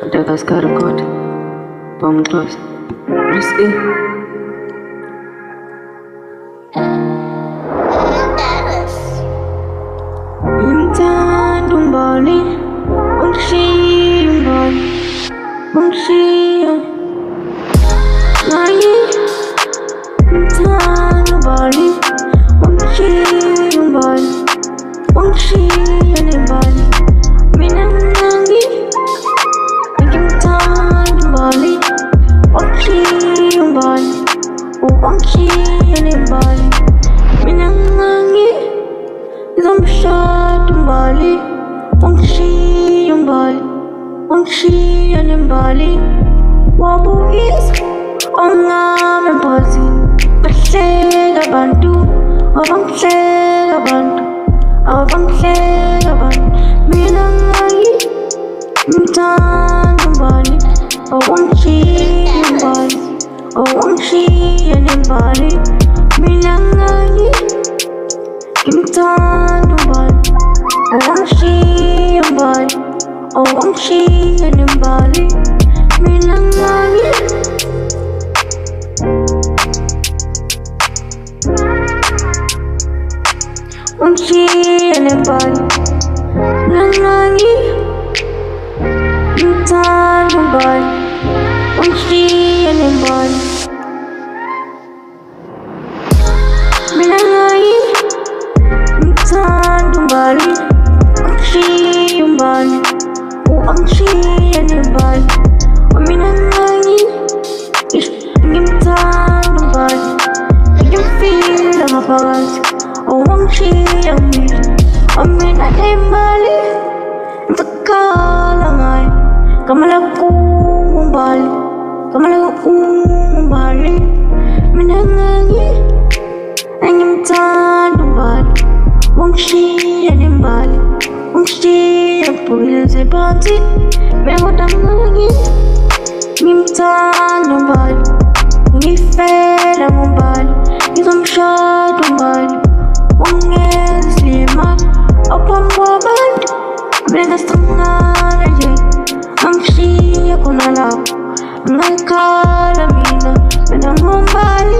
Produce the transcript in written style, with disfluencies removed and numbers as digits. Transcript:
Madagascar record Mxhosa risky Ngimthanda Mbhali ungishiya Mbhali ungishiya naye ngimthanda Mbhali ungishiya Mbhali ungishiya neMbhali mina ngimthanda Mbhali ungishiya Mbhali ungishiya neMbhali mina ngizomshada Mbhali ungishiya Mbhali ungishiya neMbhali wabuyisa ongami emphakathini bahleka abantu abangihleka abantu mina ngimthanda Mbhali ungishiya Mbhali ungishiya neMbhali mina ngimthanda Mbhali ungishiya Mbhali ungishiya neMbhali mina ungishiya neMbhali mina ngimthanda Mbhali ungishiya neMbhali mina ngimthanda Mbhali ungishiya Mbhali ungishiya neMbhali mina ngimthanda Mbhali ngimfila ngaphakathi ungishiya mina neMbhali ngikhala ngayo gama lakho Mbhali gama lakho Mbhali mina ngimthanda Mbhali ungishiya neMbhali ungishiya phukile phansi kodwa ngimthanda Mbhali ngifela ngoMbhali ngizomshada Mbhali ungenza imali aphambi kwabantu bengasangana nje angishiya khona lapho ngakhala mina ngoMbhali